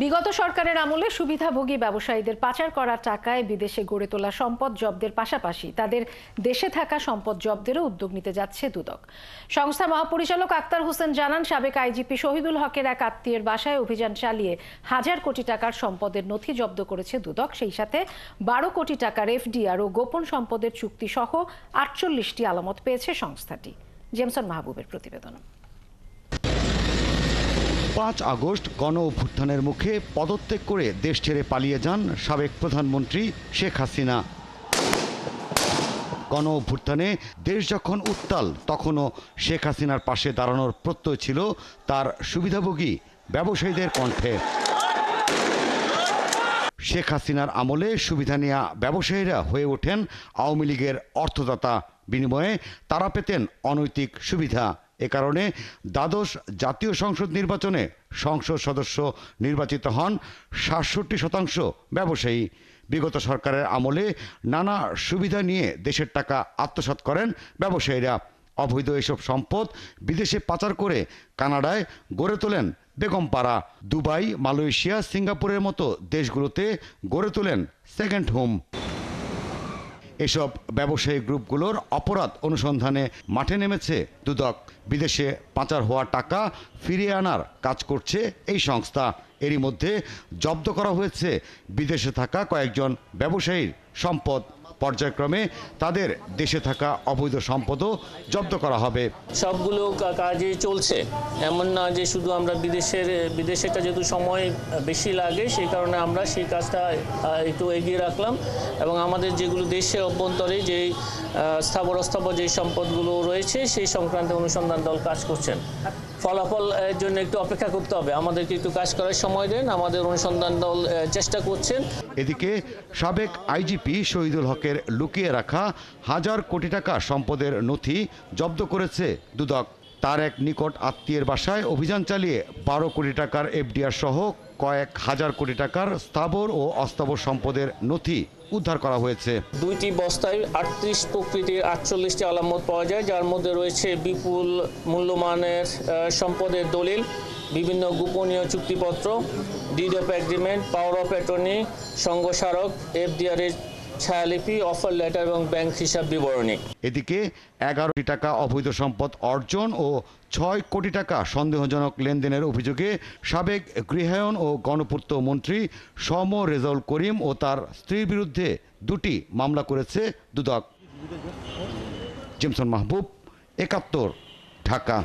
বিগত সরকারের আমলে সুবিধাভোগী ব্যবসায়ীদের পাচার করা টাকায় বিদেশে গড়ে তোলা সম্পদ জব্দের পাশাপাশি তাদের দেশে থাকা সম্পদ জব্দেরও উদ্যোগ নিতে যাচ্ছে দুদক। সংস্থার মহাপরিচালক আক্তার হোসেন জানান, সাবেক আইজিপি শহীদুল হকের এক আত্মীয়ের বাসায় অভিযান চালিয়ে হাজার কোটি টাকার সম্পদের নথি জব্দ করেছে দুদক। সেই সাথে 12 কোটি টাকার এফডিআর ও গোপন সম্পদের চুক্তি সহ 48টি আলামত পেয়েছে সংস্থাটি। জেমসন মাহবুবের প্রতিবেদন। 5 আগস্ট গণ অভ্যুত্থানের মুখে পদত্যাগ করে দেশ ছেড়ে পালিয়ে যান সাবেক প্রধানমন্ত্রী শেখ হাসিনা। গণ অভ্যুত্থানে দেশ যখন উত্তাল, তখনও শেখ হাসিনার পাশে দাঁড়ানোর প্রত্যয় ছিল তার সুবিধাভোগী ব্যবসায়ীদের কণ্ঠে। শেখ হাসিনার আমলে সুবিধা নেওয়া ব্যবসায়ীরা হয়ে ওঠেন আওয়ামী লীগের অর্থদাতা। বিনিময়ে তারা পেতেন অনৈতিক সুবিধা। এ কারণে দ্বাদশ জাতীয় সংসদ নির্বাচনে সংসদ সদস্য নির্বাচিত হন ৬৭% ব্যবসায়ী। বিগত সরকারের আমলে নানা সুবিধা নিয়ে দেশের টাকা আত্মসাৎ করেন ব্যবসায়ীরা। অবৈধ এসব সম্পদ বিদেশে পাচার করে কানাডায় গড়ে তোলেন বেগমপাড়া। দুবাই, মালয়েশিয়া, সিঙ্গাপুরের মতো দেশগুলোতে গড়ে তোলেন সেকেন্ড হোম। এসব ব্যবসায়ী গ্রুপগুলোর অপরাধ অনুসন্ধানে মাঠে নেমেছে দুদক। বিদেশে পাচার হওয়া টাকা ফিরিয়ে আনার কাজ করছে এই সংস্থা। এরই মধ্যে জব্দ করা হয়েছে বিদেশে থাকা কয়েকজন ব্যবসায়ীর সম্পদ। পর্যায়ক্রমে তাদের দেশে থাকা অবৈধ সম্পদও জব্দ করা হবে। সবগুলো কাজে চলছে, এমন না যে শুধু আমরা বিদেশেটা যেহেতু সময় বেশি লাগে, সেই কারণে আমরা সেই কাজটা একটু এগিয়ে রাখলাম এবং আমাদের যেগুলো দেশের অভ্যন্তরে যে স্থাবর অস্থাবর যে সম্পদগুলো রয়েছে সেই সংক্রান্ত অনুসন্ধান দল কাজ করছেন। ফলাফল এর জন্য একটু অপেক্ষা করতে হবে, আমাদেরকে একটু কাজ করার সময় দেন। আমাদের অনুসন্ধান দল চেষ্টা করছেন। এদিকে সাবেক আইজিপি শহীদুল হকের লুকিয়ে রাখা হাজার কোটি টাকা সম্পদের নথি জব্দ করেছে দুদক। তার এক নিকট আত্মীয়ের বাসায় অভিযান চালিয়ে 12 কোটি টাকার এফডিআর সহ কয়েক হাজার কোটি টাকার স্থাবর ও অস্থাবর সম্পদের নথি উদ্ধার করা হয়েছে। 2টি বস্তায় 38 প্রকৃতির 48টি আলামত পাওয়া যায়, যার মধ্যে রয়েছে বিপুল মূল্যমানের সম্পদের দলিল, বিভিন্ন গোপনীয় চুক্তিপত্র, deed of agreement, power of attorney, সংঘ স্মারক, এফডিআর এর ছায়ালিপি, অফার লেটার এবং ব্যাংক হিসাব বিবরণী। এদিকে 11 কোটি টাকা অবৈধ সম্পদ অর্জন ও 6 কোটি টাকা সন্দেহজনক লেনদেনের অভিযোগে সাবেক গৃহায়ন ও গণপূর্ত মন্ত্রী সম রেজাউল করিম ও তার স্ত্রীর বিরুদ্ধে 2টি মামলা করেছে দুদক। জেমসন মাহবুব, 71, ঢাকা।